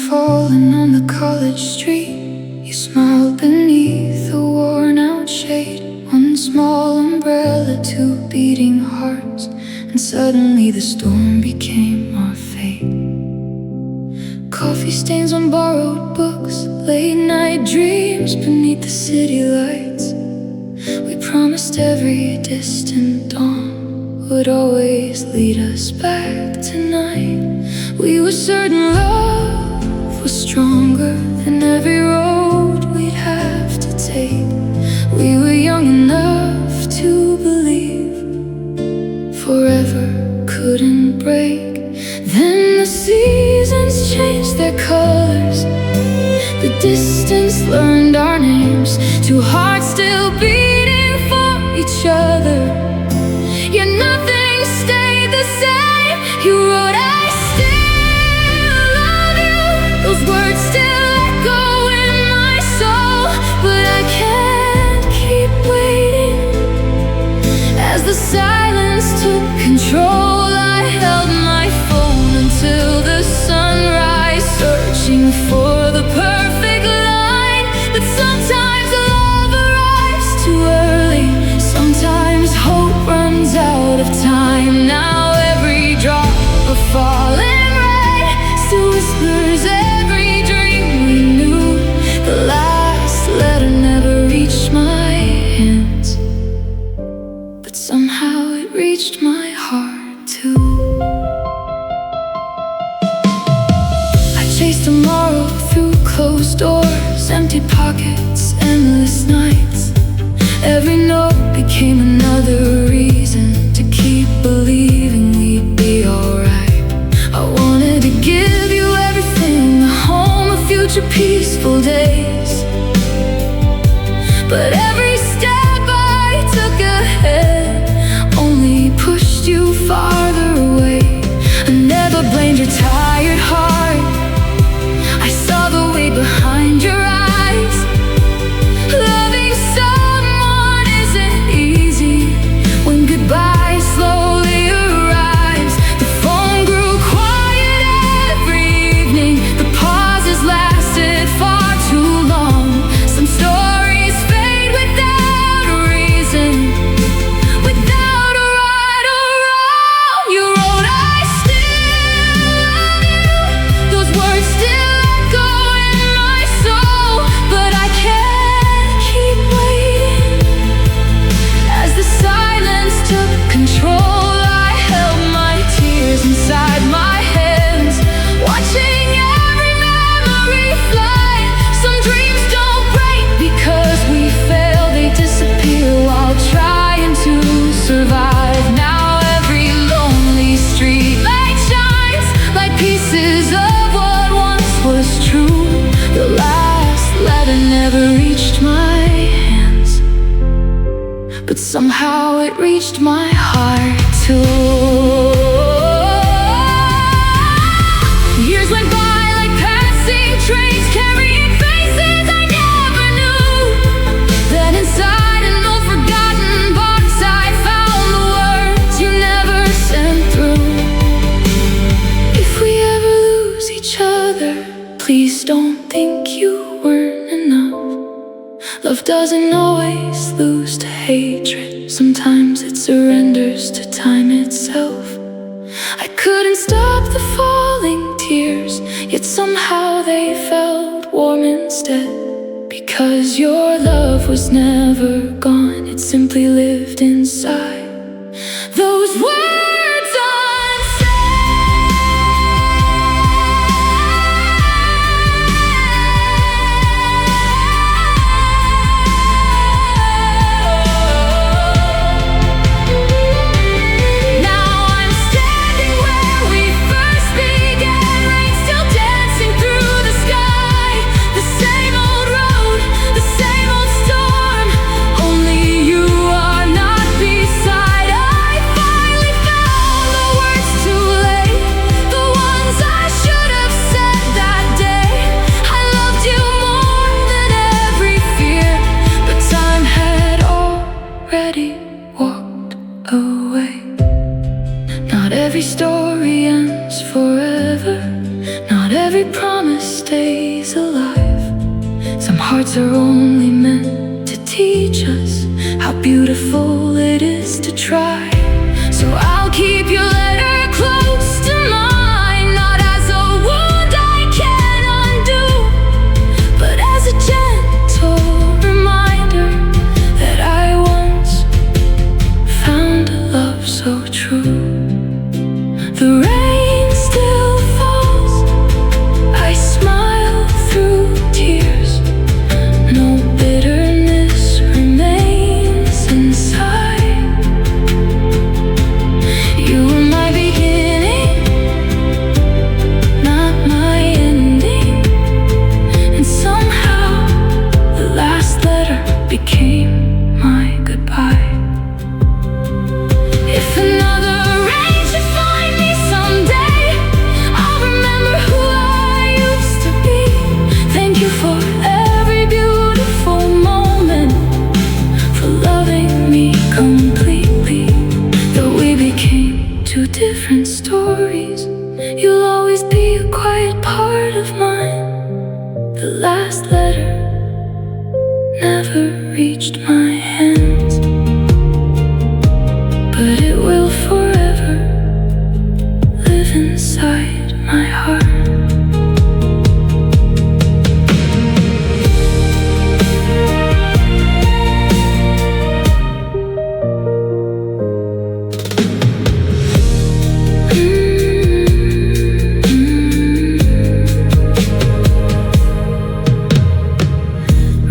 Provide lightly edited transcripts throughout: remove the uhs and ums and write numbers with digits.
falling on the college street. You smiled beneath a worn-out shade. One small umbrella, two beating hearts, and suddenly the storm became our fate. Coffee stains on borrowed books, late-night dreams beneath the city lights. We promised every distant dawn would always lead us back tonight. We were certain love was stronger than every road we'd have to take. We were young enough to believe forever couldn't break. Then the seasons changed their colors, the distance learned our names, two hearts still beating for each other. Yet nothing stayed the same. You wrote, I still love you. Those words still echo in my soul, but I can't keep waiting. As the silence took control, I held my phone until the sunrise, searching for the perfect line. But sometimes love arrives too early, sometimes hope runs out of time. Now every drop of falling rain still whispers every dream we knew. The last letter never reached my hands, but somehow it reached my heart too. I chased tomorrow through closed doors, empty pockets, endless nights. Every note became another reason to keep believing we'd be alright. I wanted to give you everything, a home, a future, peaceful days. But every step I took ahead only pushed you farther away. I never blamed your tired heart, I saw the weight behind your eyes. Loving someone isn't easy when goodbye slowly arrives. The phone grew quiet every evening, the pauses lasted far too long. Some stories fade without a reason, without a right or wrong. You wrote, I still love you. Those words still echo in my soul, but I can't keep waiting. As the silence took control, I held my tears inside my hands, watching every memory fly. Some dreams don't break because we fail, they disappear while trying to survive. Now every lonely street light shines like pieces of what once was true. The last letter never reached my hands, but somehow it reached my heart too. Years went by like passing trains, carrying faces I never knew. Then inside an old forgotten box I found the words you never sent through. If we ever lose each other, please don't think you weren't enough. Love doesn't always lose to hatred, sometimes it surrenders to time itself. I couldn't stop the falling tears, yet somehow they felt warm instead. Because your love was never gone, it simply lived inside those words unsaid. Now I'm standing where we first began, rain still dancing through the sky. The same old road, the same old storm, only you are not beside. I finally every promise stays alive. Some hearts are only meant to teach us how beautiful it is to try. So I'll keep your letter close to mine, not as a wound I can't undo, but as a gentle reminder that I once found a love so true. The rain still falls, I smile through tears. No bitterness remains inside. You were my beginning, not my ending. And somehow the last letter became my goodbye. If another rain should find me someday, I'll remember who I used to be. Thank you for every beautiful moment, for loving me completely. Though we became two different stories, you'll always be a quiet part of mine. The last letter never reached my hands, but it will forever live inside my heart.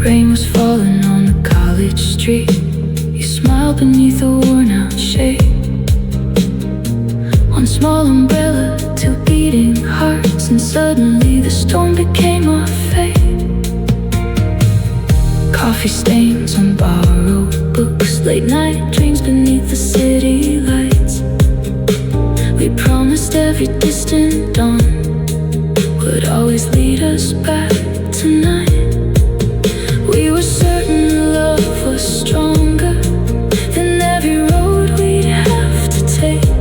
Rain was falling on the college street. You smiled beneath a worn-out shade. One small umbrella, two beating hearts, and suddenly the storm became our fate. Coffee stains on borrowed books, late night dreams beneath the city lights. We promised every distant dawn would always lead us back tonight. We were certain love was stronger than every road we'd have to take.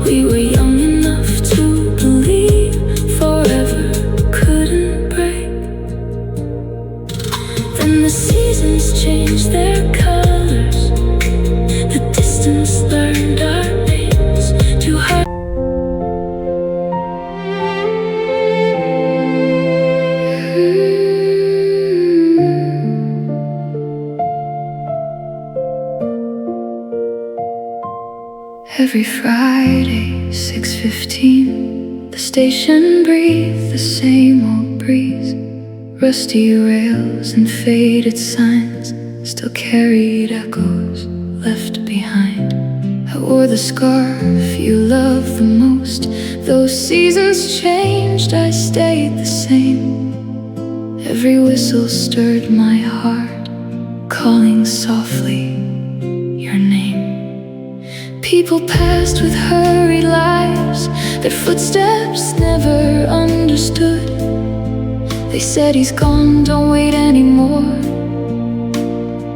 We were young enough to believe forever couldn't break. Then the seasons changed their colors, the distance learned our names to her. Every Friday, 6:15, the station breathed the same old breeze. Rusty rails and faded signs still carried echoes left behind. I wore the scarf you loved the most. Those seasons changed, I stayed the same. Every whistle stirred my heart, calling softly your name. People passed with hurried lives, their footsteps never understood. They said he's gone, don't wait anymore.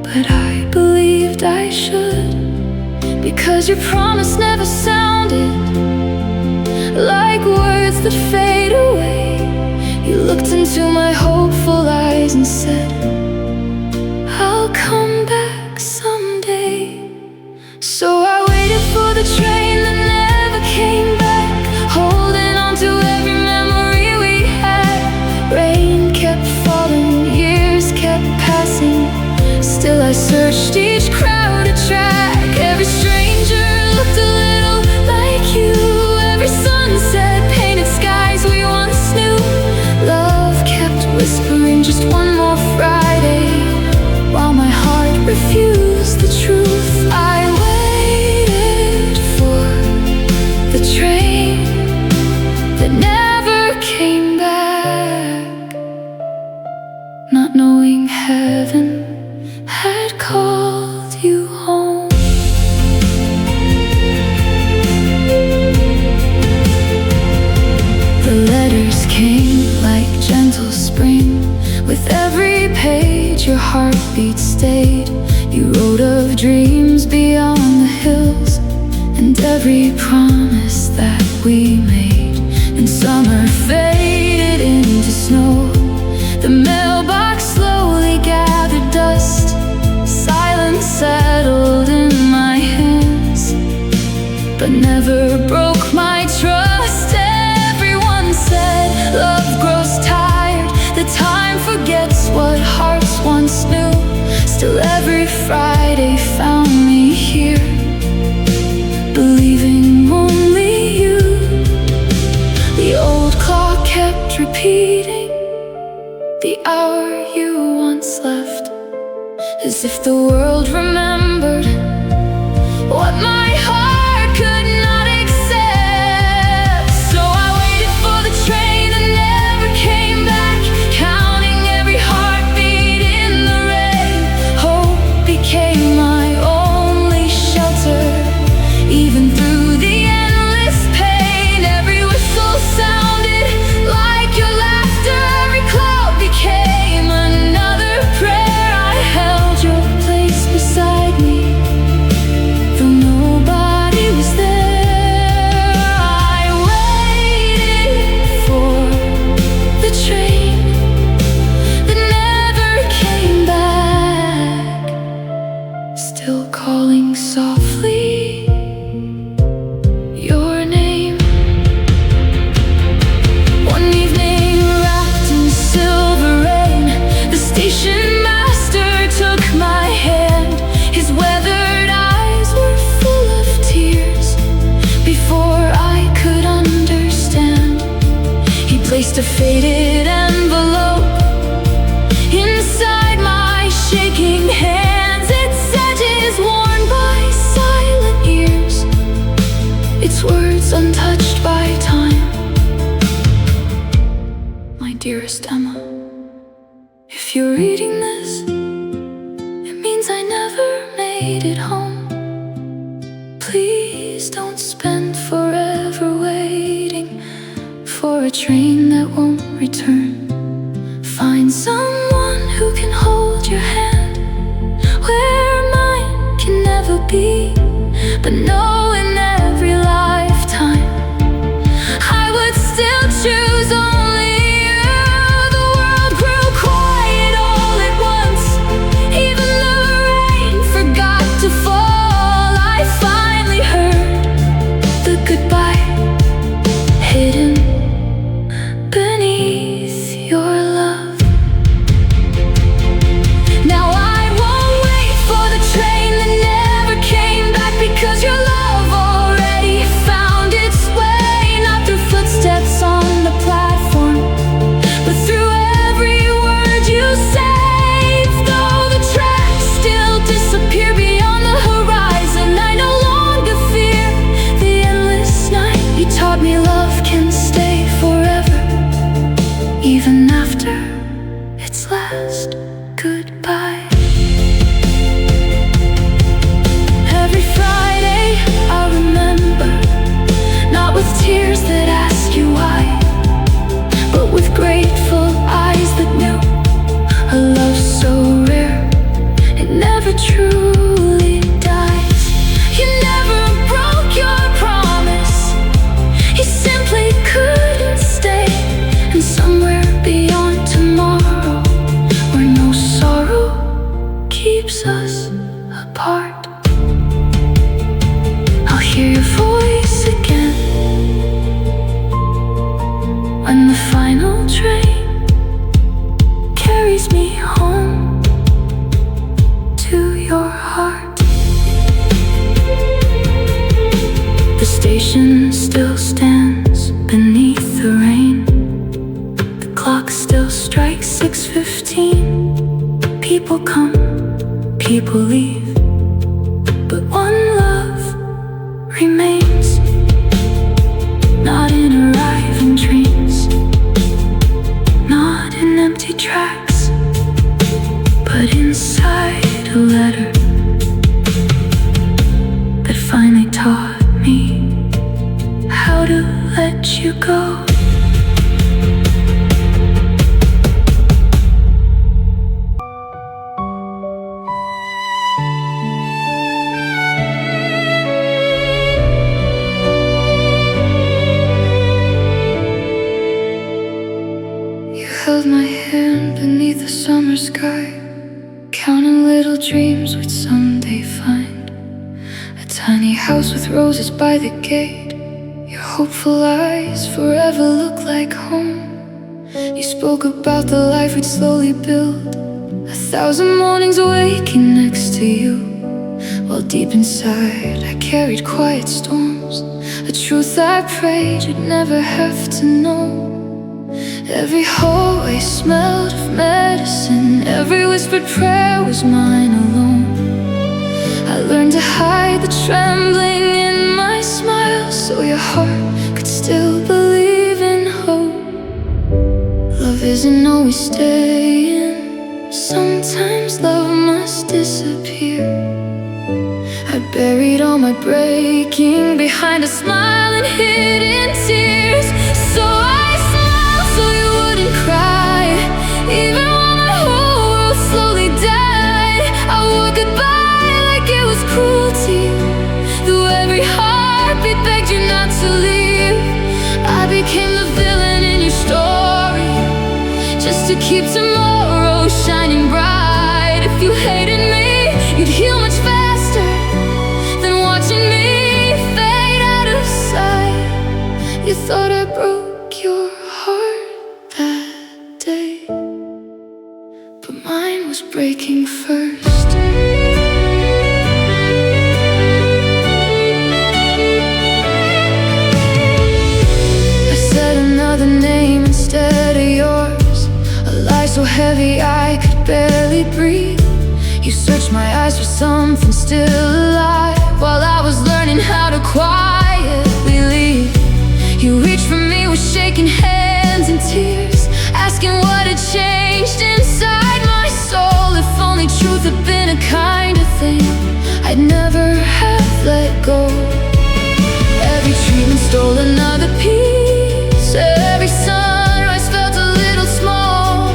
But I believed I should, because your promise never sounded like words that fade away. You looked into my hopeful eyes and said, I'll come back someday. So I waited for the train that never came back, holding on to every memory we had. Rain kept falling, years kept passing, still I searched each crowded track. Every stranger looked a little like you, every sunset painted skies we once knew. Love kept whispering just one more Friday, while my heart refused the truth. I waited for the train that never came back, not knowing heaven had called you home. The letters came like gentle spring. With every page your heartbeat stayed. You wrote of dreams beyond the hills, and every promise that we made. And summer faded. beating the hour you once left, as if the world remembered what my heart could not accept. So I waited for the train that never came back, counting every heartbeat in the rain. Hope became my only shelter, even through the endless pain. Every whistle sounded like your laughter, every cloud became another prayer. I held your place beside me, though nobody was there. I waited for the train that never came back, still calling softly your name. One evening, wrapped in silver rain, the station master took my hand. His weathered eyes were full of tears. Before I could understand, he placed a faded envelope inside my shaking hands. Its edges worn by silent years, its words untouched by time. My dearest Emma, if you're reading this, it means I never made it home. Please don't spend forever waiting for a train that won't return. Find someone who can hold your hand where mine can never be. But know in every lifetime I would still choose only you. The world grew quiet all at once, even the rain forgot to fall. I finally heard the goodbye hidden beneath your love. Now I won't wait for the train that never came back, because your love already found its way. Not through footsteps on the platform, but through every word you say. Though the tracks still disappear beyond the horizon, I no longer fear the endless night. You taught me love can stay forever, even after its last goodbye. Every Friday I remember, not with tears that ask you why, but with grateful eyes that knew a love so rare, it never truly dies. You never broke your promise, you simply couldn't stay. And somewhere beyond tomorrow, where no sorrow keeps us apart, I'll hear your voice again when the final train carries me home to your heart. The station still stands beneath the rain. The clock still strikes 6:15. People come, people leave, but one love remains. Not in arriving trains, not in empty tracks, but inside a letter that finally taught me how to let you go. You held my hand beneath the summer sky, counting little dreams we'd someday find. A tiny house with roses by the gate, your hopeful eyes forever look like home. You spoke about the life we'd slowly build, 1,000 mornings waking next to you, while deep inside I carried quiet storms, a truth I prayed you'd never have to know. Every hallway smelled of medicine. Every whispered prayer was mine alone. I learned to hide the trembling in my smile, so your heart could still believe in hope. Love isn't always staying. Sometimes love must disappear. I buried all my breaking behind a smile and hidden tears. So I smiled so you wouldn't cry. Even when my whole world slowly died, I wore goodbye like it was cruelty. Though every heartbeat begged you not to leave, I became the villain in your story, just to keep tomorrow shining bright. If you hated me, you'd heal much faster than watching me fade out of sight. You thought I broke your heart that day, but mine was breaking first. I said another name instead of yours, a lie so heavy I could barely breathe. You searched my eyes for something still alive, while I was learning how to quietly leave. You reached for me with shaking hands and tears, asking what had changed inside my soul. If only truth had been a kind of thing I'd never have let go. Every treatment stole another piece. Every sunrise felt a little small.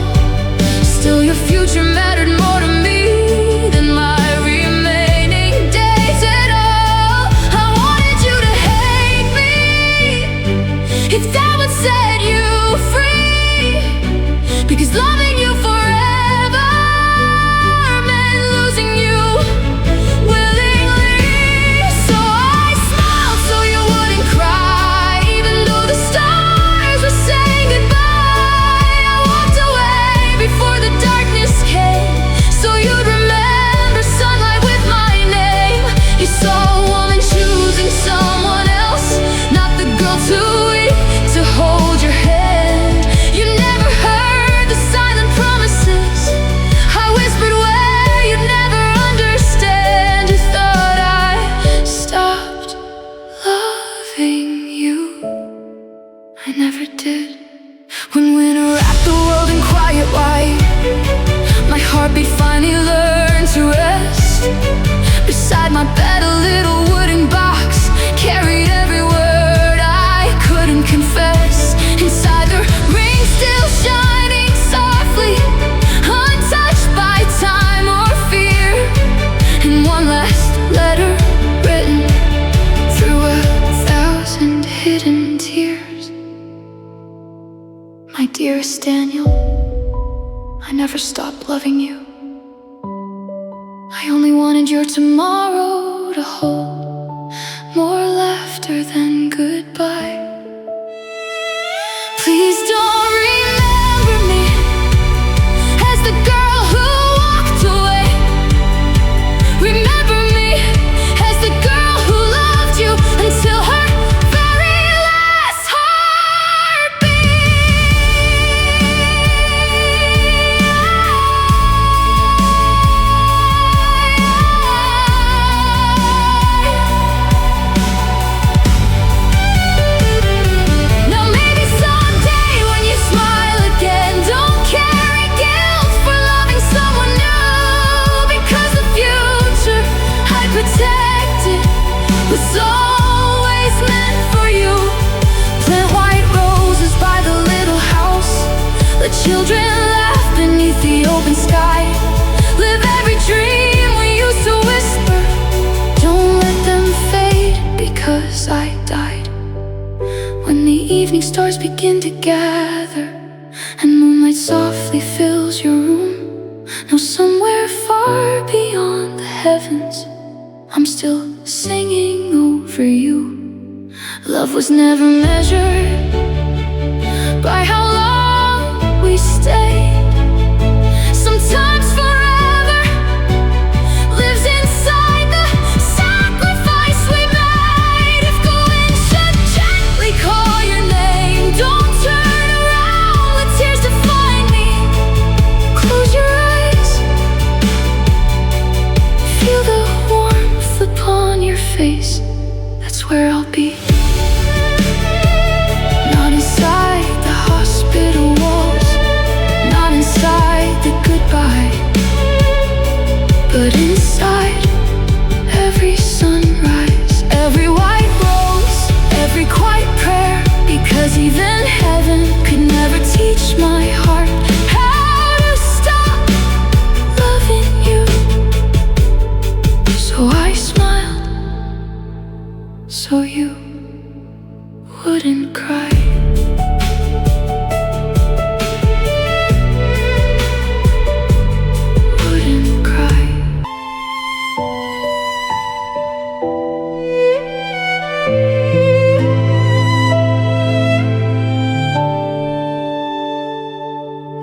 Still your future mattered more to me than my remaining days at all. I wanted you to hate me, if that would set you free, because loving you forever meant losing you willingly. So I smiled so you wouldn't cry, even though the stars were saying goodbye. I walked away before the darkness came, so you'd remember sunlight with my name. You saw a woman choosing someone else, not the girl too weak to hold your hand. You never heard the silent promises I whispered where you'd never understand. You thought I stopped loving you. I never did. When winter wrapped the world in quiet white, my heartbeat finally learned to rest. Beside my bed, a little wooden box carried every word I couldn't confess. Inside the ring still shining softly, untouched by time or fear. And one last letter written through 1,000 hidden tears. My dearest Daniel, I never stopped loving you. I only wanted your tomorrow to hold more laughter than goodbye. Please don't remember me as the girl who walked away. Remember me as the girl who loved you until her very last heartbeat. Now maybe someday when you smile again, don't carry guilt for loving someone new, because the future I protected was always meant for you. Plant white roses by the little house, let children laugh beneath the open sky. Live every dream we used to whisper, don't let them fade because I died. When the evening stars begin to gather and moonlight softly fills your room, know somewhere far beyond the heavens I'm still singing over you. Love was never measured by how long we stayed. Sometimes forever lives inside the sacrifice we made. If going should gently call your name, don't turn around, let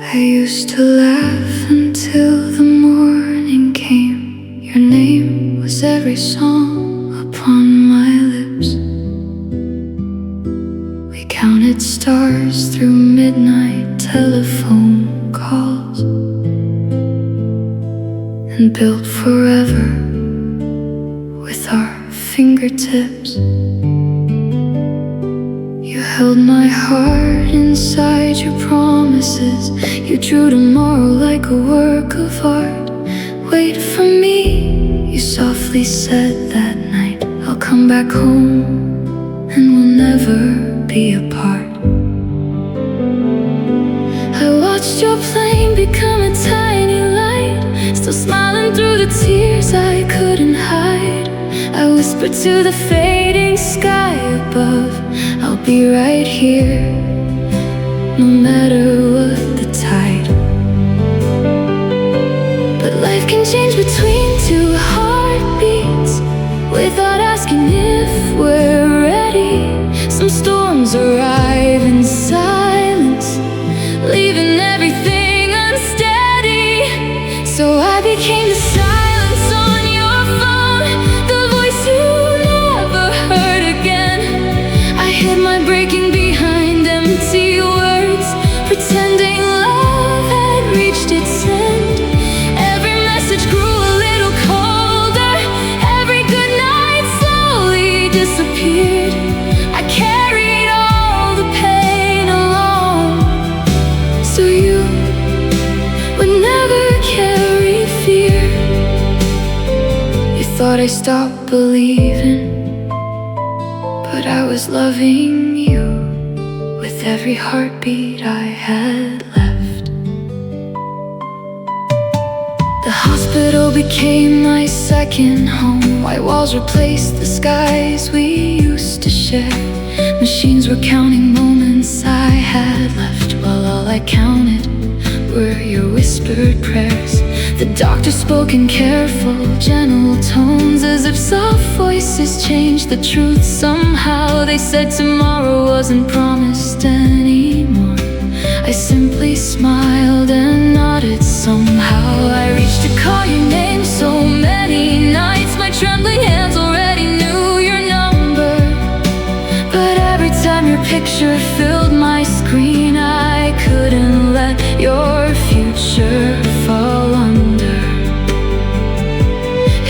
I used to laugh until the morning came. Your name was every song upon my lips. We counted stars through midnight telephone calls and built forever with our fingertips. You held my heart inside your promises. You drew tomorrow like a work of art. Wait for me, you softly said that night. I'll come back home and we'll never be apart. I watched your plane become a tiny light, still smiling through the tears I couldn't hide. I whispered to the fading sky above, I'll be right here, no matter what the tide. But life can change between two heartbeats without asking if we're ready. Some storms arrive in silence, leaving everything unsteady. So I became the silence on your phone, the voice you never heard again. I hid my breaking behind empty words, pretending love had reached its end. Every message grew a little colder, every good night slowly disappeared. I carried all the pain alone, so you would never carry fear. You thought I stopped believing, but I was loving you with every heartbeat I had left. The hospital became my second home. White walls replaced the skies we used to share. Machines were counting moments I had left, while all I counted were your whispered prayers. The doctor spoke in careful, gentle tones, as if soft voices changed the truth somehow. They said tomorrow wasn't promised anymore. I simply smiled and nodded somehow. I reached to call your name so many nights, my trembling hands already knew your number. But every time your picture filled my screen, I couldn't let your future fall under.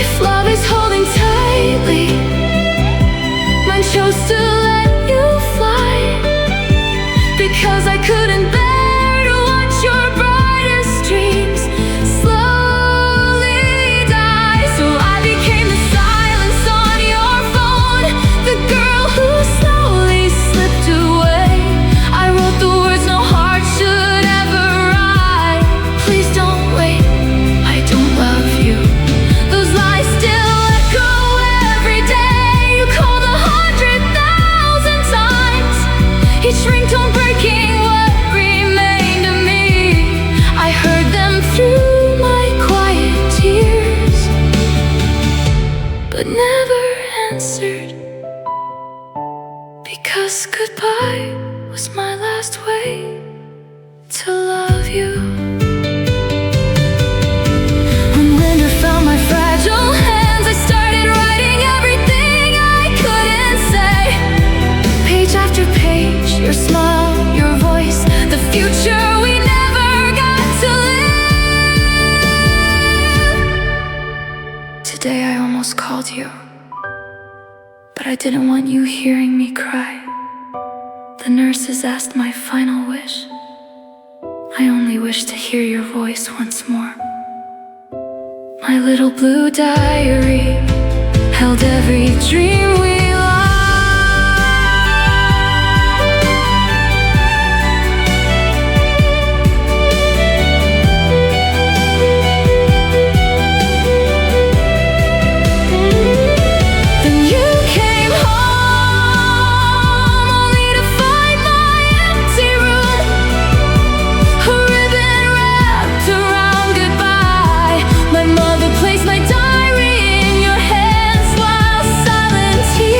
If love is holding tightly, mine chose to let you fly, because I couldn't bear to watch your brightest dreams slowly die. So I became the silence on your phone, the girl who slowly slipped away. I wrote the words no heart should ever write. Please don't wait, I don't love you. Those lies still echo every day. You called 100,000 times, each ringtone breaking what remained of me. I heard them through my quiet tears, but never answered, because goodbye was my last way to love you. When winter found my fragile hands, I started writing everything I couldn't say. Page after page, your smile, your voice, the future we never got to live. Today I almost called you, but I didn't want you hearing me cry. The nurses asked my final wish. I only wish to hear your voice once more. My little blue diary held every dream we my mother placed my diary in your hands while silent tears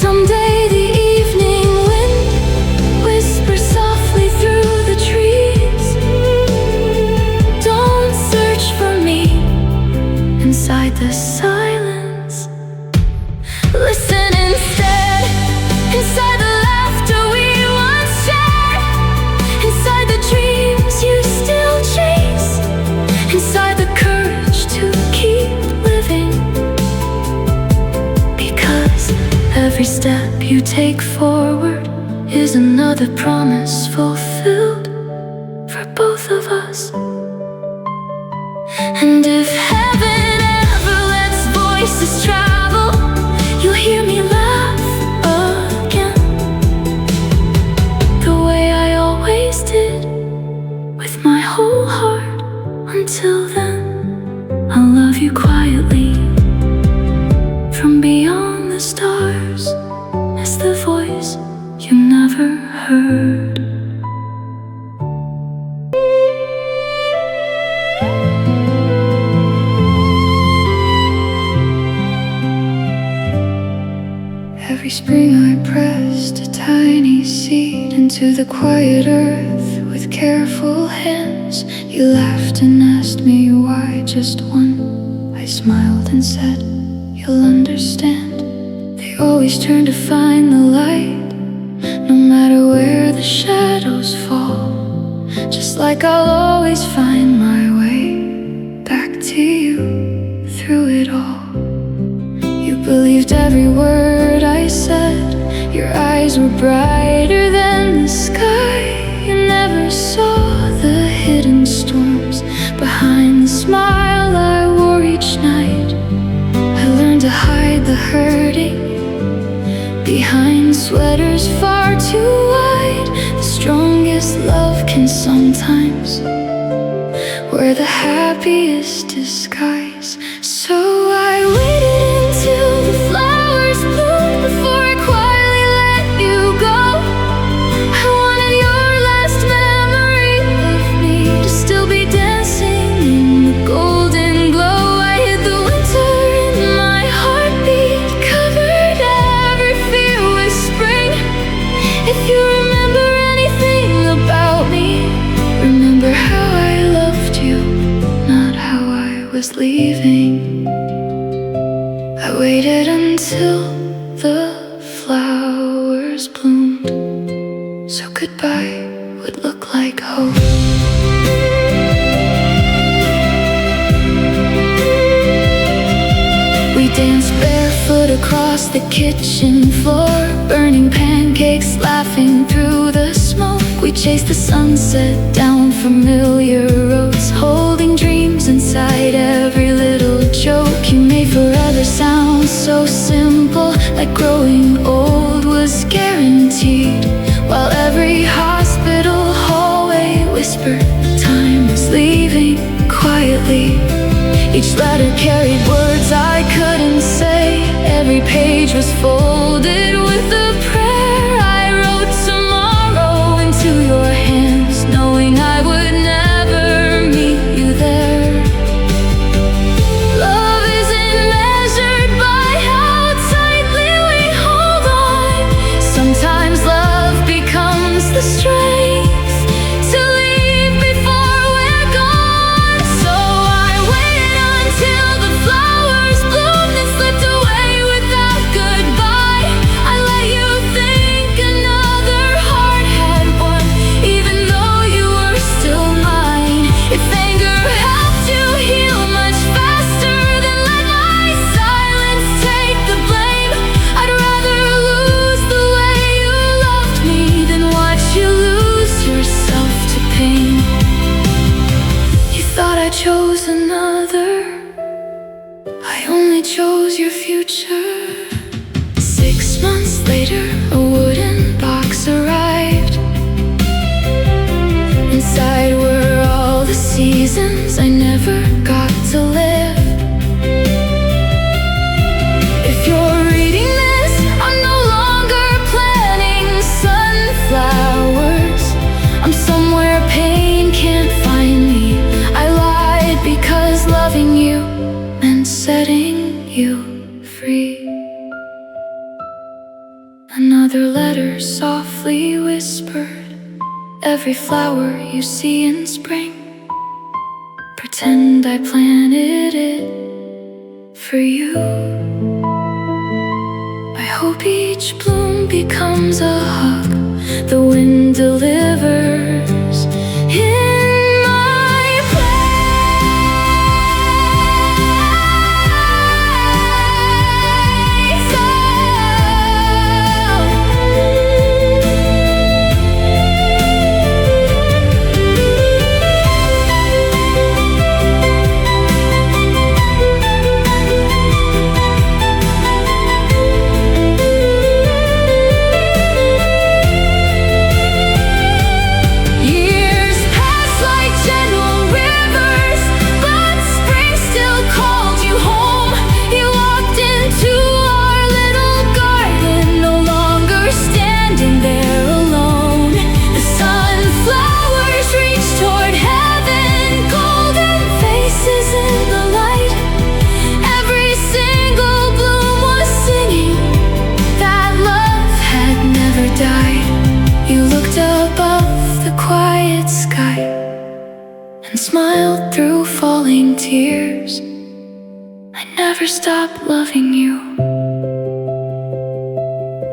Someday the evening wind whispers softly through the trees. Don't search for me inside the silence. Listen instead, inside the laughter we once shared, inside the dreams you still chase, inside the courage to keep living. Because every step you take forward is another promise fulfilled for both of us. And if heaven ever lets voices travel, you'll hear me laugh again, the way I always did, with my whole heart. Until then, I'll love you quietly, from beyond the stars, as the voice you never heard. Every spring I pressed a tiny seed into the quiet earth with careful hands. You laughed and asked me why just one. I smiled and said, you'll understand. They always turn to find the light, no matter where the shadows fall. Just like I'll always find my way back to you through it all. You believed every word I said. Your eyes were brighter than the sky. You never saw the hidden storms behind the smile I wore each night. I learned to hide the hurting behind sweaters far too wide. The strongest love can sometimes wear the happiest disguise. So I waited until the flowers bloomed before I quietly let you go. I wanted your last memory of me to still be dancing in the golden glow. I hid the winter in my heartbeat, covered every fear with spring. If you remember anything about me, remember how I loved you, not how I was leaving. I waited until the flowers bloomed, so goodbye would look like hope. We danced barefoot across the kitchen floor, burning pancakes, laughing through the smoke. We chased the sunset down familiar roads, holding dreams inside every little joke. You made forever sound so simple, like growing old was guaranteed, while every hospital hallway whispered time was leaving quietly. Each letter carried words I couldn't say. Every page was folded with a prayer. I wrote tomorrow into your hands, knowing I would never meet you there. Love isn't measured by how tightly we hold on. Sometimes love becomes the strength to leave before we're gone. So I waited until the flowers bloomed and slipped away without goodbye. I let you think another heart had won, even though you were still mine. If anger helped you heal much faster than let my silence take the blame, I'd rather lose the way you loved me than watch you lose yourself to pain. You thought I chose another, I only chose your future. 6 months later, a wooden box arrived. Inside were all the seasons I never got to live. If you're reading this, I'm no longer planting sunflowers. I'm somewhere pain can't find me. I lied because loving you meant setting you free. Another letter softly whispered, every flower you see in spring, pretend I planted it for you. I hope each bloom becomes a hug the wind delivers in my and smiled through falling tears. I never stopped loving you.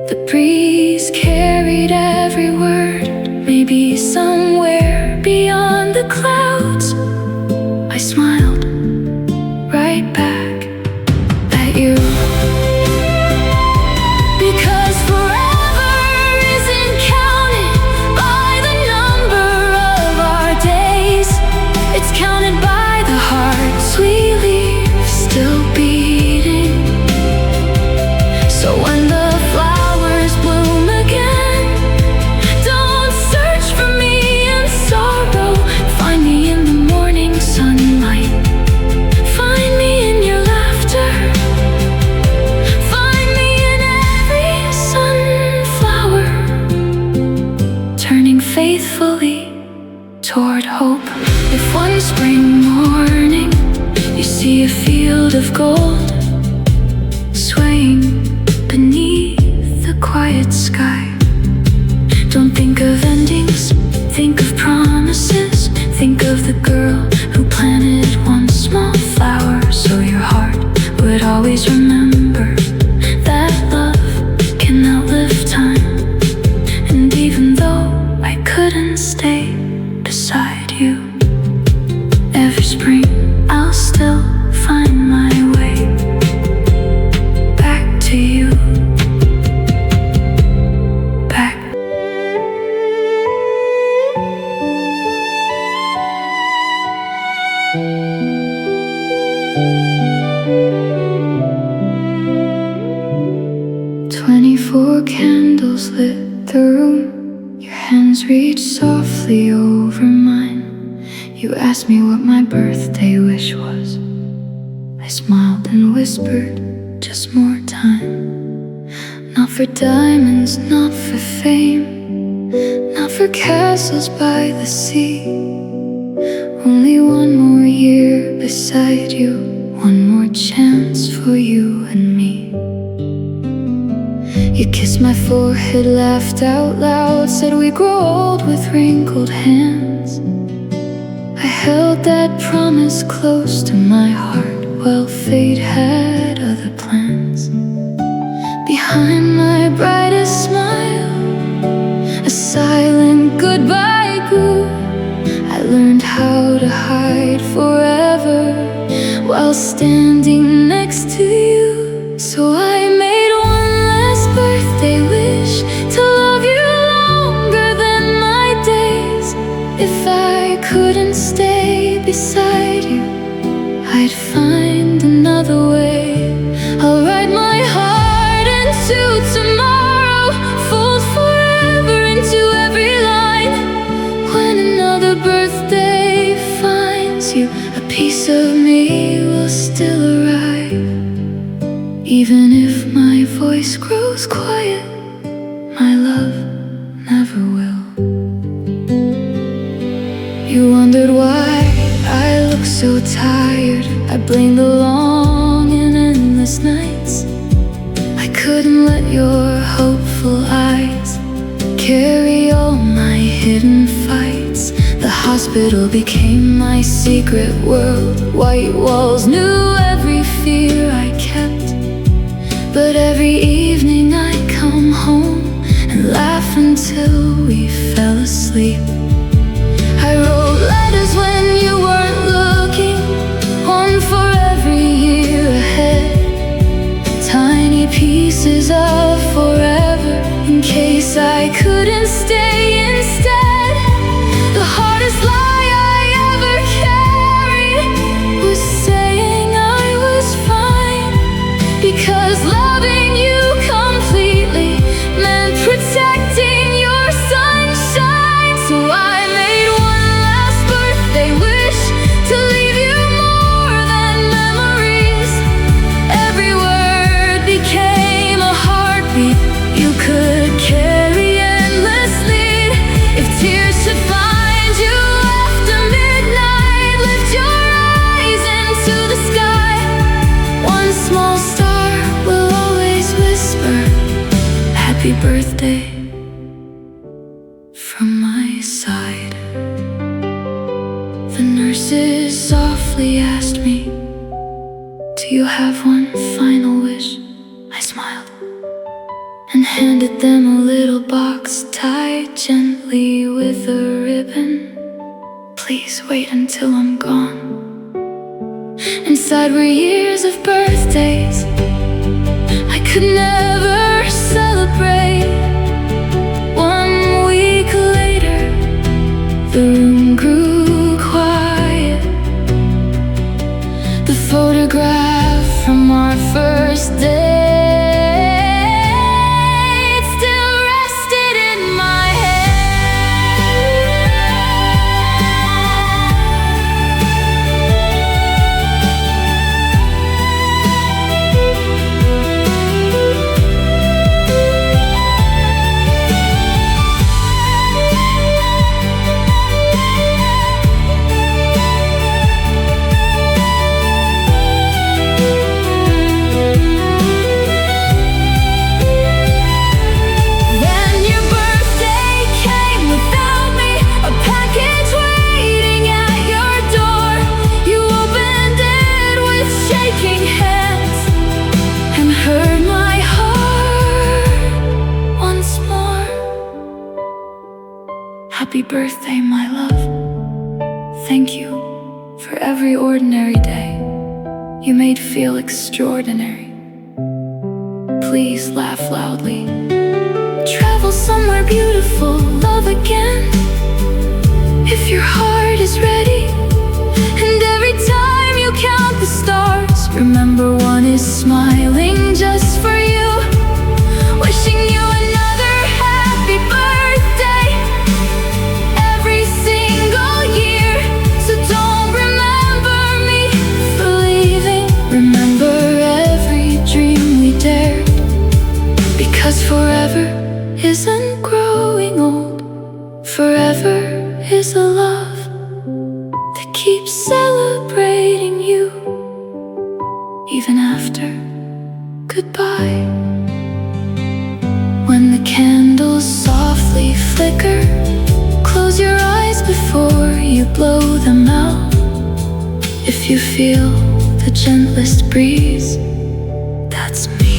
The breeze carried every word, maybe somewhere beyond the clouds. I smiled right back at you. Because forever isn't counted by the number of our days. It's counted by the hearts we leave still beating. So when the flowers bloom again, don't search for me in sorrow. Find me in the morning sunlight. Find me in your laughter. Find me in every sunflower, turning faithfully toward hope. If one spring morning you see a field of gold swaying beneath the quiet sky, don't think of endings, think of promises. Think of the girl who planted one small flower, so your heart would always remember that love can outlive time. And even though I couldn't stay beside you, every spring I'll still find my way back to you. Back. "24 candles lit the room. Your hands reached softly over mine. You asked me what my birthday wish was. I smiled and whispered, just more time. Not for diamonds, not for fame, not for castles by the sea. Only one more year beside you, one more chance for you and me." You kissed my forehead, laughed out loud, said we grow old with wrinkled hands. I held that promise close to my heart while fate had other plans. Behind my brightest smile, a silent goodbye grew. I learned how to hide forever while standing next to you. So I made one last birthday wish, to love you longer than my days. If I couldn't stay beside you, I'd find another way. I'll write my heart into tomorrow, fold forever into every line. When another birthday finds you, a piece of me will still arrive. Even if my voice grows quiet, my love never will. You wondered why I look so tired. I blamed the long and endless nights. I couldn't let your hope beautiful eyes carry all my hidden fights. The hospital became my secret world. White walls knew every fear I kept. But every evening I'd come home and laugh until we fell asleep. I wrote letters when you weren't looking, one for every year ahead. Tiny pieces of forever in case I couldn't stay instead. The hardest lie I ever carried was saying I was fine, because loving you completely meant protecting your sunshine. So I made one last birthday wish to leave you more than memories. Every word became a heartbeat you could carry endlessly. If tears should find you after midnight, lift your eyes into the sky. One small star will always whisper, "Happy birthday," from my side. The nurses softly asked me, "Do you have one final wish?" I smiled and handed them a little box tied gently with a ribbon. "Please wait until I'm gone." Inside were years of birthdays I could never celebrate. 1 week later, the room grew quiet. The photograph from our first day Happy birthday, my love. Thank you for every ordinary day you made feel extraordinary. Please laugh loudly. Travel somewhere beautiful, love again, if your heart is ready. And every time you count the stars, remember one is smiling just for you. Wishing you another happy birthday every single year. So don't remember me for leaving. Remember every dream we dared, because forever isn't growing old. Forever is a love that keeps celebrating you, even after goodbye. When the candles softly flicker, close your eyes before you blow them out. If you feel the gentlest breeze, that's me.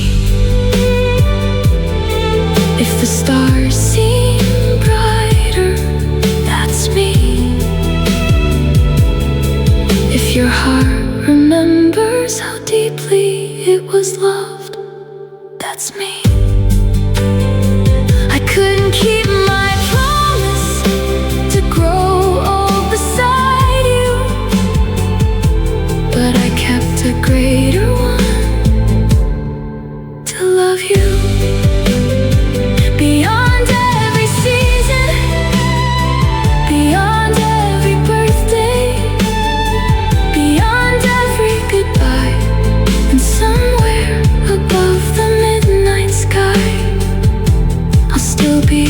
If the stars seem brighter, that's me. If your heart remembers how deeply it was loved, that's me. I couldn't keep my promise to grow old beside you, but I kept a greater one, to love you. Beyond every season, beyond every birthday, beyond every goodbye, and somewhere above the midnight sky, I'll still be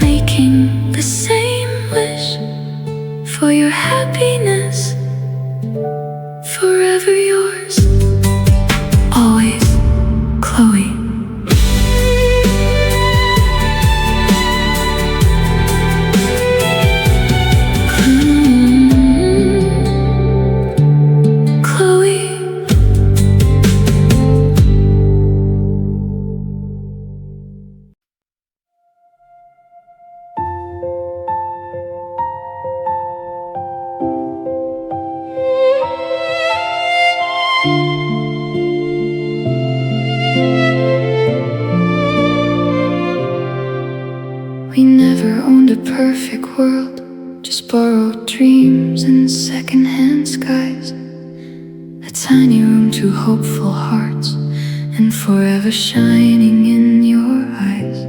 making the same wish for your happiness. Forever yours, always, Chloe. We never owned a perfect world, just borrowed dreams and secondhand skies. A tiny room, two hopeful hearts, and forever shining in your eyes.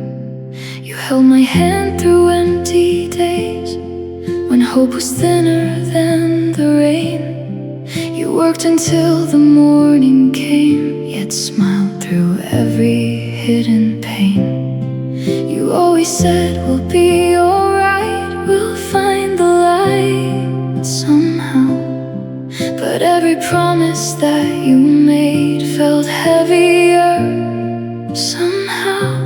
You held my hand through empty days, when hope was thinner than the rain. You worked until the morning came, yet smiled through every hidden pain. You always said we'll be alright, we'll find the light somehow. But every promise that you made felt heavier somehow.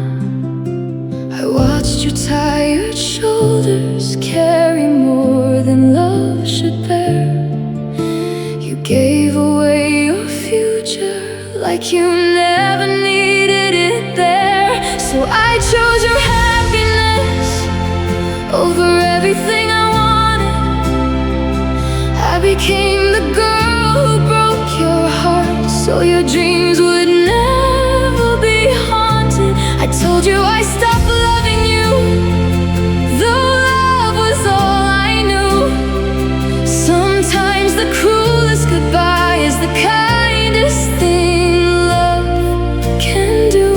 I watched your tired shoulders carry more than love should bear. You gave away your future like you never needed it there. So I chose your happiness over everything I wanted. I became the girl who broke your heart, so your dreams would never be haunted. I told you I stopped loving you, though love was all I knew. Sometimes the cruelest goodbye is the kindest thing love can do.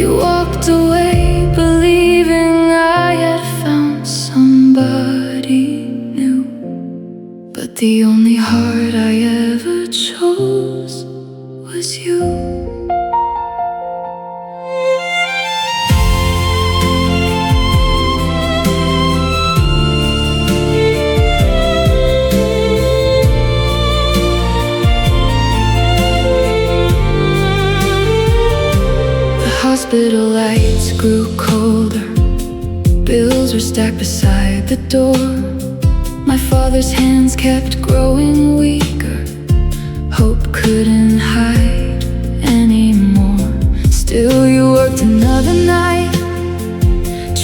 You walked away believing I had found somebody new, but the only heart I ever chose was you. Hospital lights grew colder, bills were stacked beside the door. My father's hands kept growing weaker, hope couldn't hide anymore. Still you worked another night,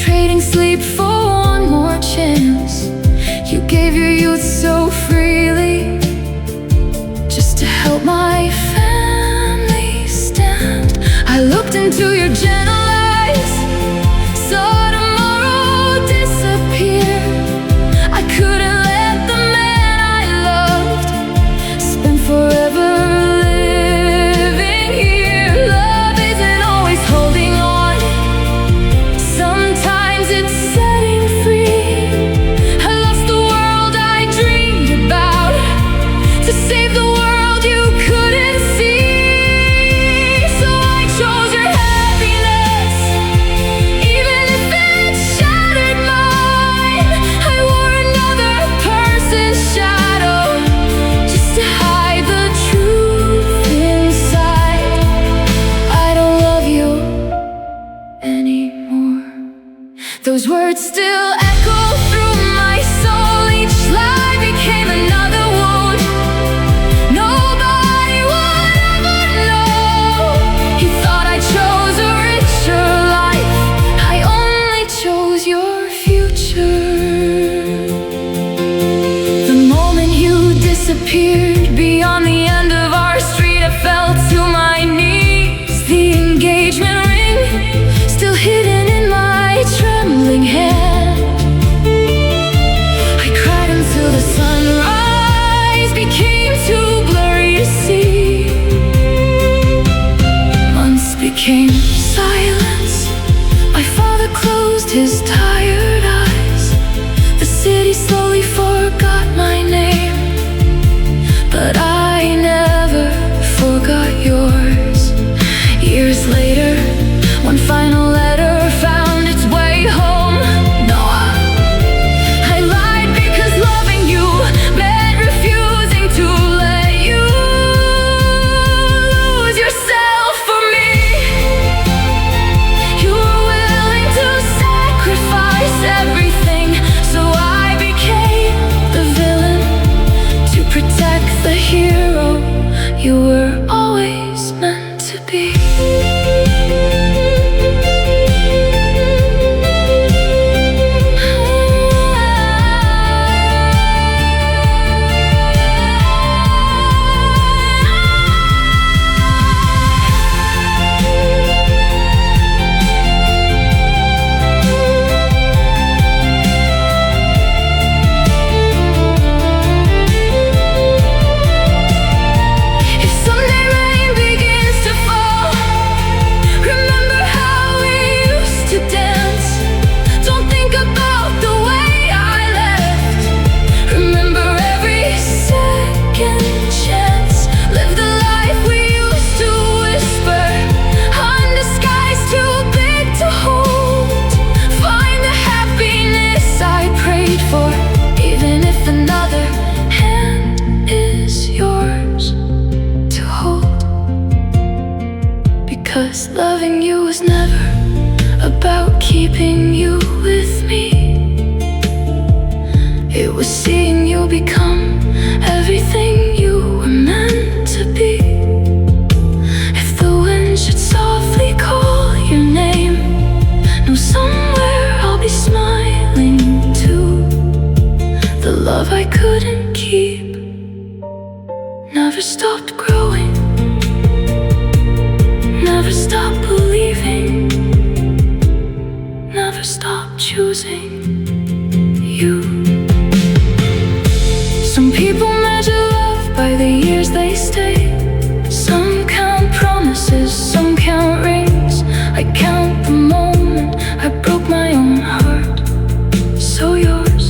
trading sleep for one more chance. You gave your youth so freely, just to help my family stand. I looked into your gentle eyes, saw tomorrow disappear. I couldn't let the man I loved spend forever living here. Love isn't always holding on, sometimes it's setting free. I lost the world I dreamed about, to save the world you couldn't see. Chose your happiness, even if it shattered mine. I wore another person's shadow, just to hide the truth inside. I don't love you anymore. Those words still echo through my soul. Each lie became another wound. Nobody would ever know. He thought I chose a richer life, I only chose your future. The moment you disappeared beyond the end of our street, I fell to my knees. The engagement ring still hidden in my trembling hand. I cried until the sunrise became too blurry to see. Months became silence, my father closed his tired eyes. The city slowly forgot my name, but I never forgot yours. Years later, one final letter found its way home. No, I lied because loving you meant refusing to let you lose yourself for me. You were willing to sacrifice everything, so I became the villain to protect the hero. keeping you with me. It was seeing you become everything you were meant to be. If the wind should softly call your name, know somewhere I'll be smiling too. The love I couldn't keep never stopped growing, never stopped believing, never stopped choosing you. Some people measure love by the years they stay. Some count promises, some count rings. I count the moment I broke my own heart, so yours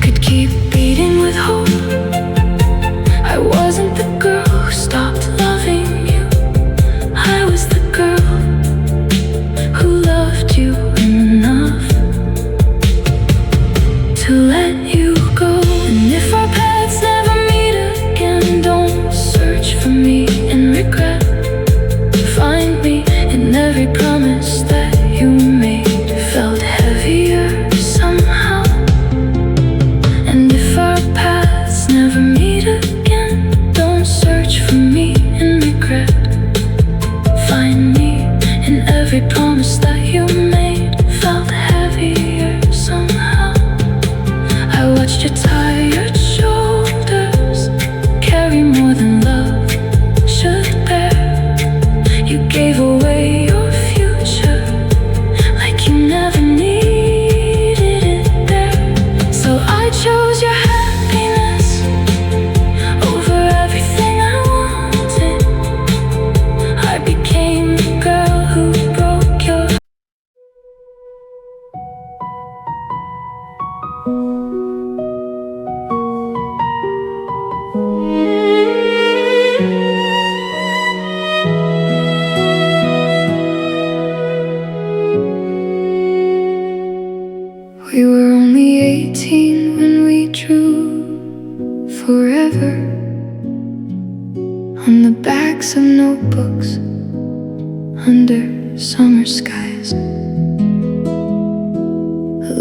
could keep beating with hope. I wasn't the girl who stopped loving you. I was the girl who loved you enough to let you go. And if our paths never meet again, don't search for me in regret. Find me in every promise that you made felt heavier somehow. And if our paths never meet again, don't search for me in regret. Find me in every promise that you made felt heavier somehow. I watched your tired shoulders carry more than love should bear. You gave away your future like you never needed it there. So I chose your happiness over everything I wanted. I became the girl who broke your heart. We were only 18 when we drew forever on the backs of notebooks under summer skies. A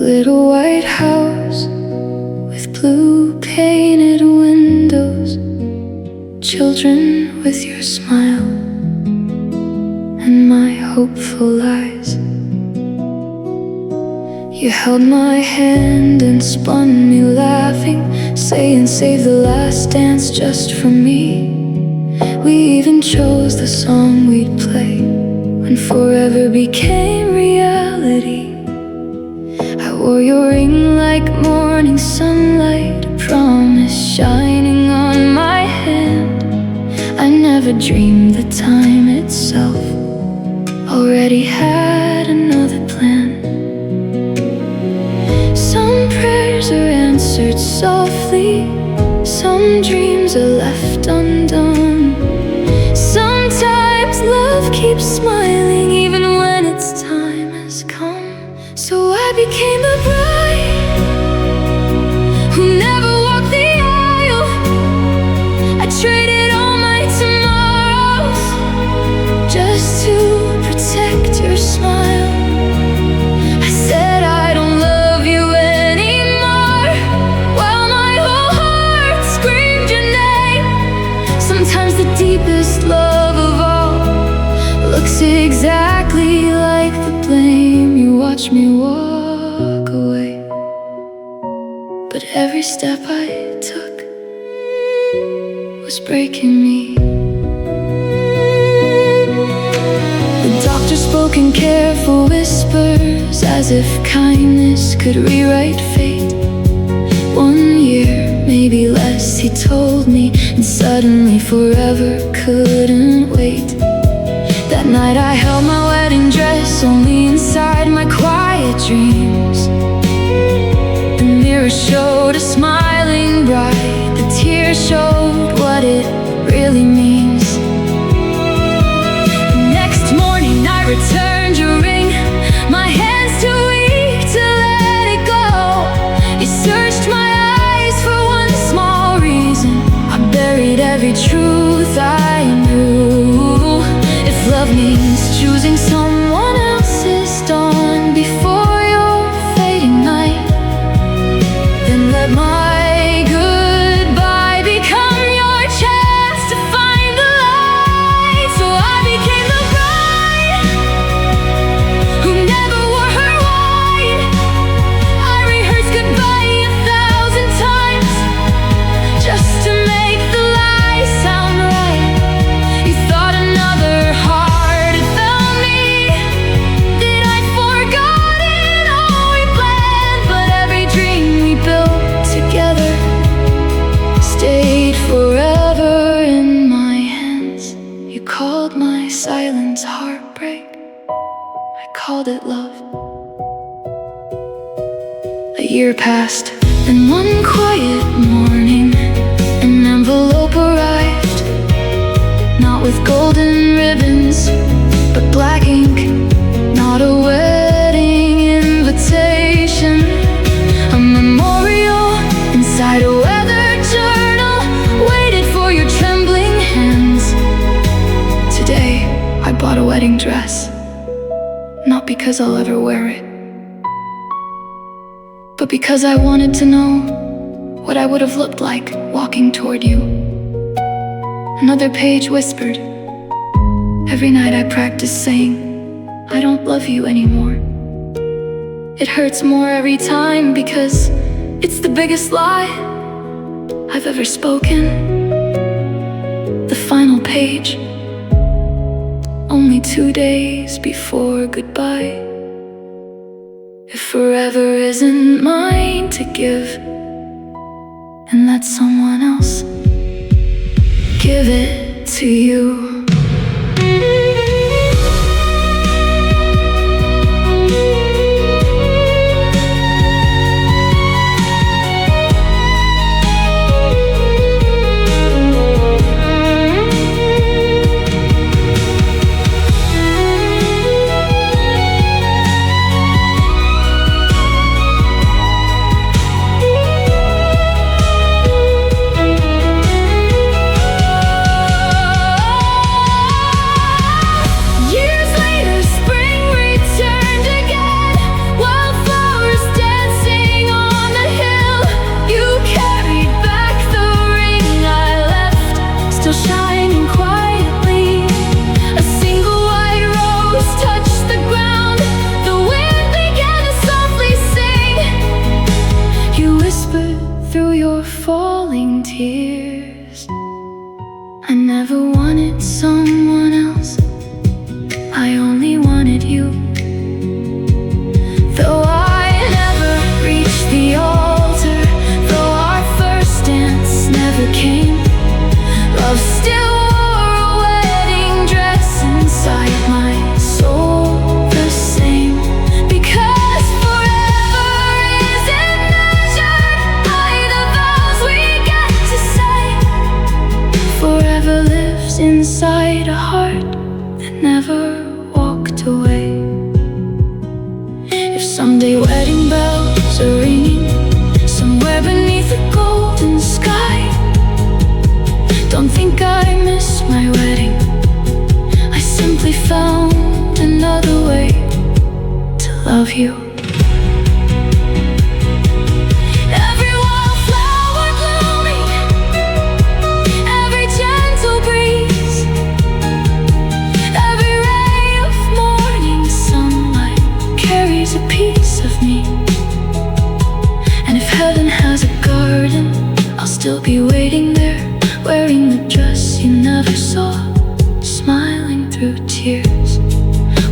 little white house with blue painted windows, children with your smile and my hopeful lies. You held my hand and spun me laughing, saying save the last dance just for me. We even chose the song we'd play when forever became reality. I wore your ring like morning sunlight, a promise shining on my hand. I never dreamed the time itself already had another plan. Some prayers are answered softly, some dreams are left undone. Sometimes love keeps smiling even when its time has come. So I became the bride who never walked the aisle. I traded all my tomorrows just to protect your smile. I said I don't love you anymore, while my whole heart screamed your name. Sometimes the deepest love of all looks exactly like the blame. You watch me walk away, but every step I took was breaking me. The doctor spoke in careful whispers, as if kindness could rewrite fate. 1 year, maybe less, he told me, and suddenly forever couldn't wait. That night I held my wedding dress only inside my quiet dreams. The mirror showed a smiling bride, the tears showed what it really means. The next morning I returned your ring, my hands too weak to let it go. You searched my eyes for one small reason, I buried every truth I knew. If love means choosing someone else's dawn before it love. A year passed, and one quiet morning an envelope arrived, not with golden ribbons, but black ink. Not a wedding invitation, a memorial inside a weather journal, waited for your trembling hands. Today, I bought a wedding dress, not because I'll ever wear it, but because I wanted to know what I would have looked like walking toward you. Another page whispered. Every night I practice saying, I don't love you anymore. It hurts more every time because it's the biggest lie I've ever spoken. The final page, only 2 days before goodbye. If forever isn't mine to give, and let someone else give it to you. Shining quietly, a single white rose touched the ground. The wind began to softly sing. You whispered through your falling tears, I never wanted someone else, I only wanted you. Though I never reached the altar, though our first dance never came, love still wore a wedding dress inside my soul the same. Because forever isn't measured by the vows we get to say. Forever lives inside a heart that never walked away. If someday wedding bells are ringing somewhere beneath a golden sky, don't think I miss my wedding, I simply found another way to love you. Every wildflower blooming, every gentle breeze, every ray of morning sunlight carries a piece of me. And if heaven has a garden, I'll still be waiting there, wearing the dress you never saw, smiling through tears,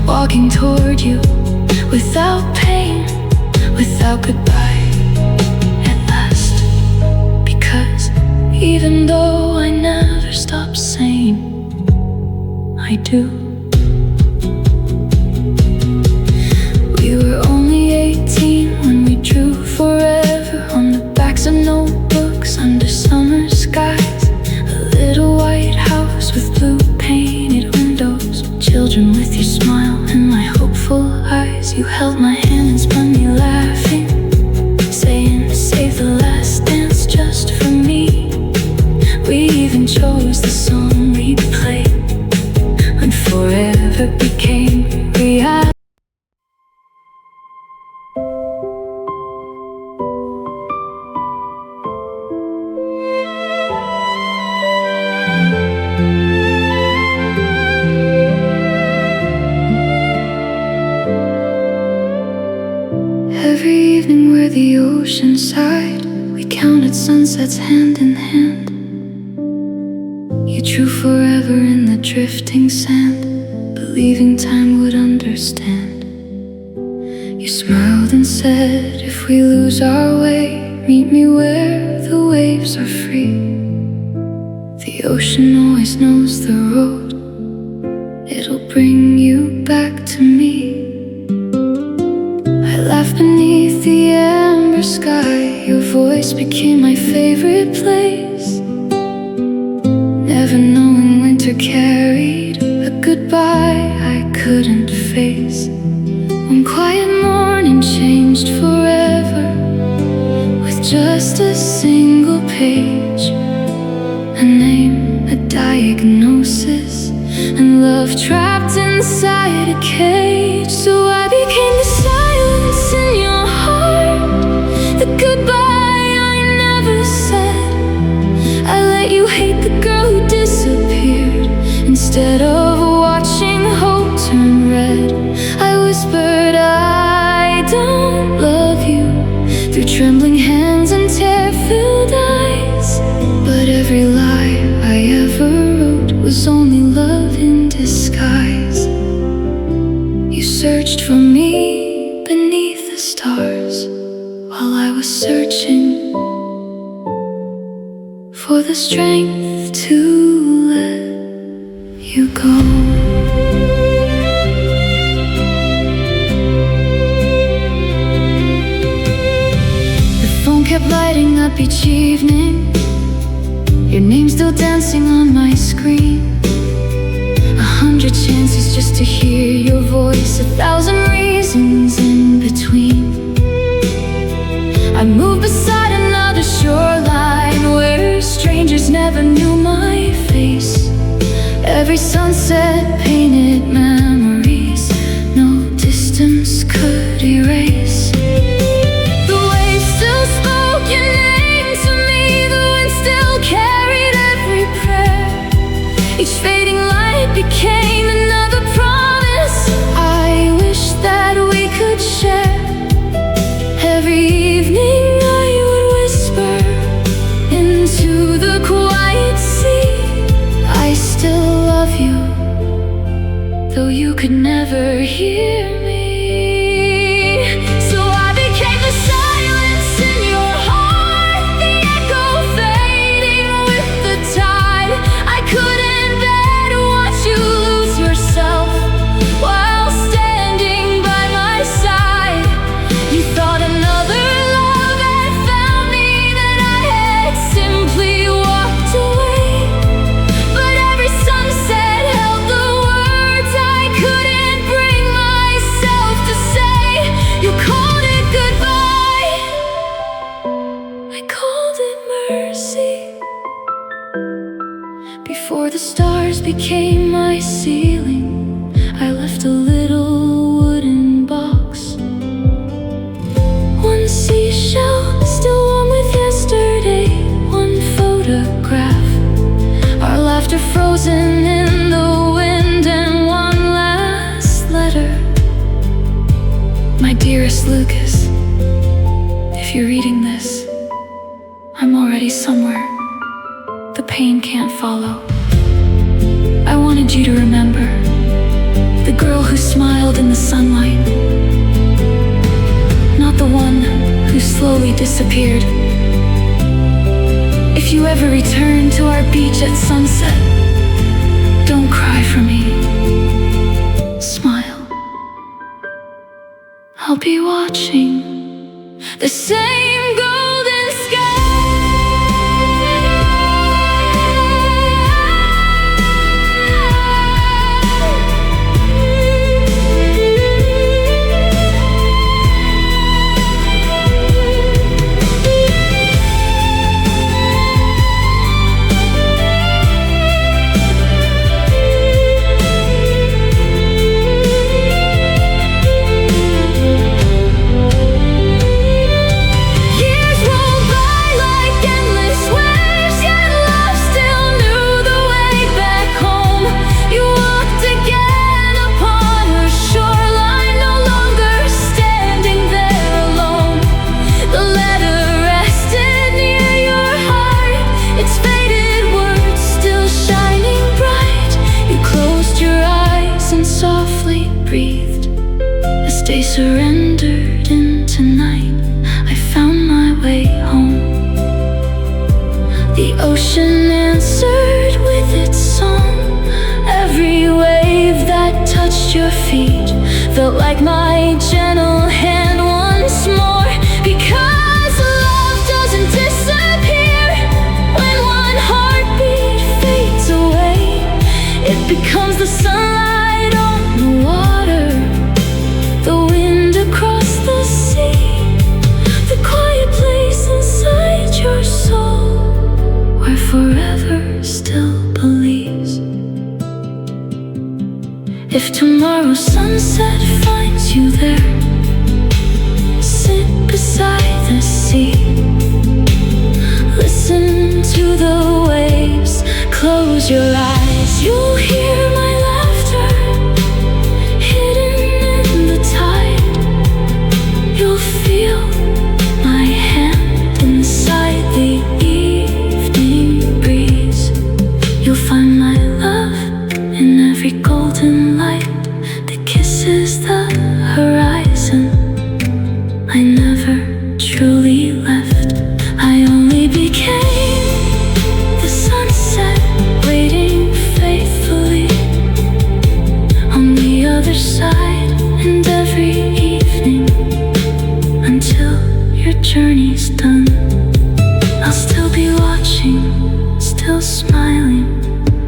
walking toward you without pain, without goodbye at last. Because even though I never stop saying I do, we were only 18 when we drew forever on the backs of notebooks under summer skies. Little white house with blue painted windows, children with your smile and my hopeful eyes. You held my hand and spun me laughing, saying save the last dance just for me. We even chose the song we'd play when forever became reality. Every evening where the ocean side, we counted sunsets hand in hand. You drew forever in the drifting sand, believing time would understand. You smiled and said, if we lose our way, meet me where the waves are free. The ocean always knows the road, it'll bring you back to me. laughed beneath the amber sky. Your voice became my favorite place, never knowing winter carried a goodbye I couldn't face. One quiet morning changed forever, with just a single page, a name, a diagnosis, and love trapped inside a cage. So I became the silence in your heart, the goodbye I never said. I let you hate the girl who disappeared, instead of watching hope turn red. I whispered I don't love you, through trembling hands and tear-filled eyes. But every lie I ever wrote was only love in disguise. You searched for me beneath the stars, while I was searching for the strength to let you go. Kept lighting up each evening, your name still dancing on my screen. 100 chances just to hear your voice, 1,000 reasons in between. I moved beside another shoreline, where strangers never knew my face. Every sunset painted memories no distance could erase. Each fading light became another promise I wish that we could share. Every evening I would whisper into the quiet sea, I still love you, though you could never hear me. So I became the silence in your heart, the echo fading with the tide. I couldn't while standing by my side. You thought another love had found me, that I had simply walked away. But every sunset held the words I couldn't bring myself to say. You called it goodbye, I called it mercy. Before the stars became my ceiling, I left a little wooden box. One seashell still warm with yesterday, one photograph, our laughter frozen in the wind, and one last letter. My dearest Lucas, if you're reading this, I'm already somewhere. The pain can't follow. I wanted you to remember the girl who smiled in the sunlight, not the one who slowly disappeared. If you ever return to our beach at sunset, don't cry for me. Smile. I'll be watching the same golden sky. Day surrendered into night, I found my way home. The ocean answered with its song. Every wave that touched your feet felt like my gentle hand. journey's done, I'll still be watching, still smiling,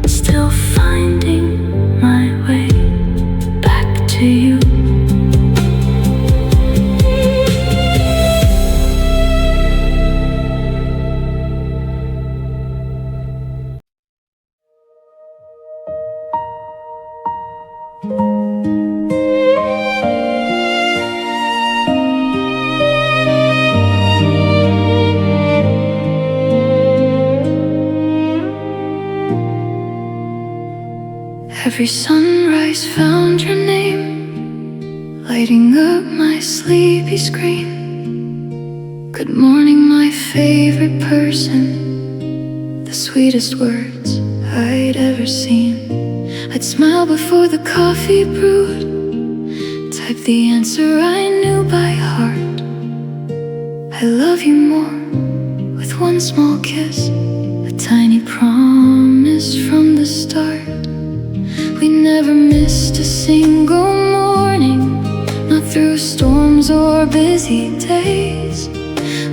still finding my way back to you. Every sunrise found your name, lighting up my sleepy screen. Good morning, my favorite person, the sweetest words I'd ever seen. I'd smile before the coffee brewed, type the answer I knew by heart. I love you more with one small kiss, a tiny promise from the start. We never missed a single morning, not through storms or busy days.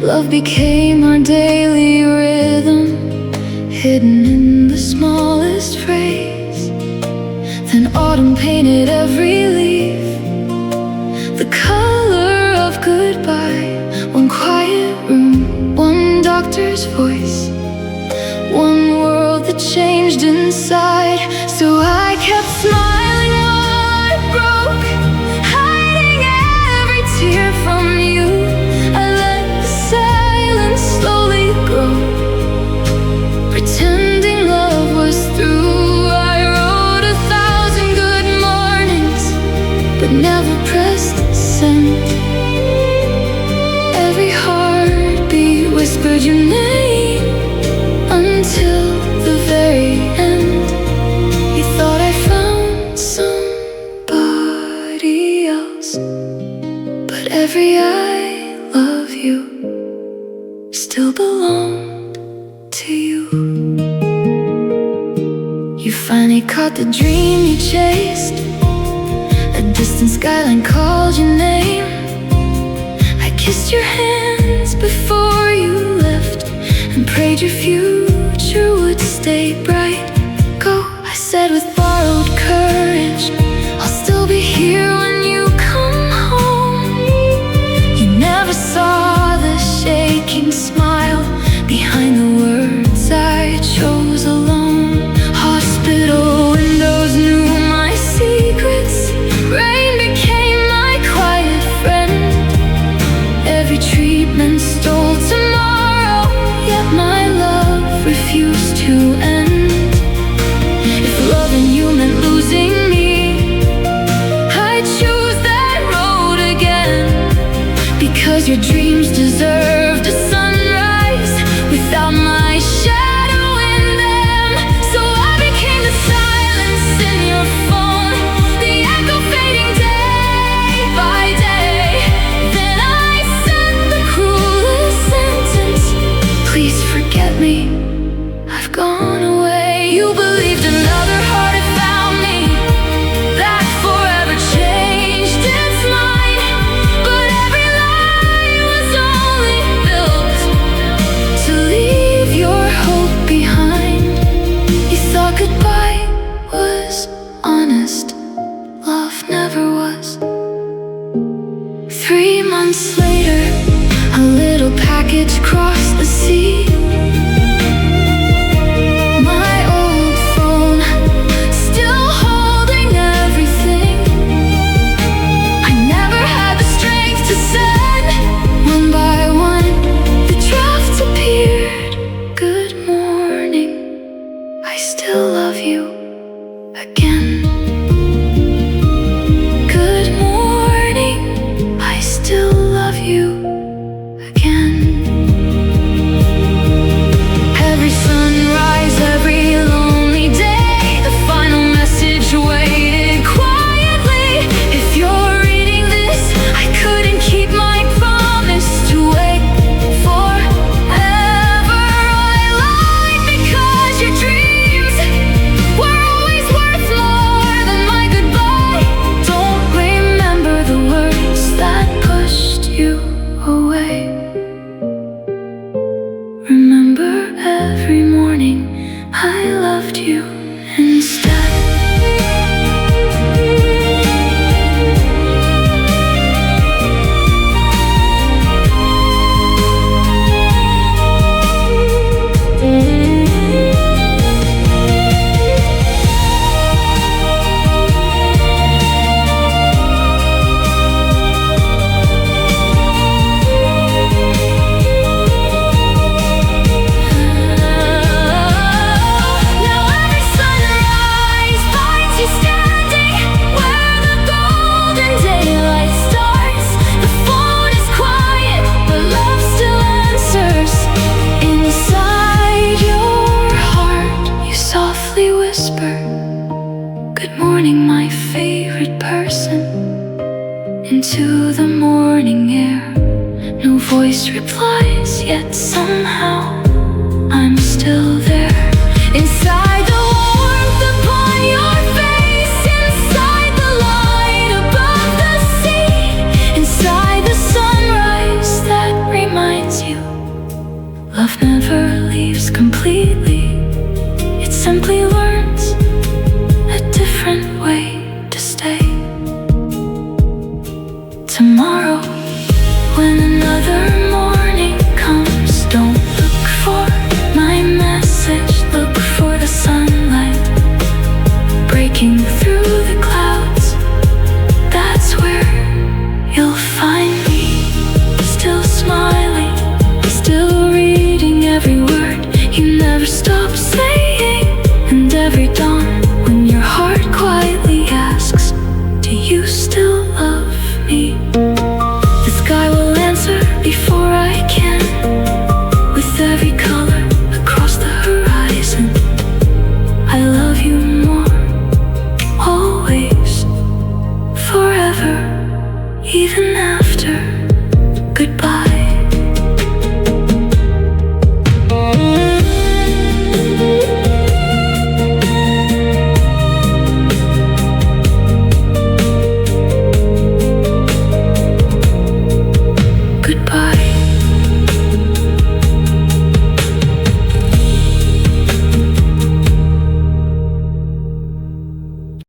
Love became our daily rhythm, hidden in the smallest phrase. Then autumn painted every leaf the color of goodbye. One quiet room, one doctor's voice, one world that changed inside. So I kept smiling while it broke, hiding every tear from you. I let the silence slowly grow, pretending love was through. I wrote 1,000 good mornings, but never pressed send. Every heartbeat whispered your name until the very end. You thought I found somebody else, but every I love you still belonged to you. You finally caught the dream you chased, a distant skyline called your name. I kissed your hands before you left and prayed your future would stay bright. Go, I said with borrowed courage, I'll still be here when you come home. You never saw the shaking smile behind the words I chose alone. Hospital windows knew my secrets, rain became my quiet friend. Every treatment stole tomorrow, yet my love refused to end. If loving you meant losing me, I'd choose that road again. Because your dreams deserved a sunrise without my shadow in them. So I became the silence in your phone, the echo fading day by day. Then I sent the cruelest sentence, please forget me, I've gone away. You believed another heart had found me, that forever changed its mind. But every lie was only built to leave your hope behind. You thought goodbye was honest, love never was. 3 months later, a little package crossed the sea. My old phone, still holding everything. I never had the strength to send. One by one, the drafts appeared. Good morning, I still love you again. Good morning, I still love you again. Every sunrise, every lonely day, the final message waited quietly. If you're reading this, I couldn't keep my promise to wait forever. I lied because your dreams were always worth more than my goodbye. Don't remember the words that pushed you replies, yet somehow I'm still there. Inside the warmth upon your face, inside the light above the sea, inside the sunrise that reminds you love never leaves completely. It simply learns a different way to stay. Tomorrow, when another morning comes, don't look for my message, look for the sunlight breaking through the clouds. That's where you'll find me, still smiling, still reading every word you never stop saying. And every dawn, when your heart quietly asks, do you still love me? The sky will answer before I can, with every color across the horizon. I love you more, always, forever, even after goodbye. Goodbye.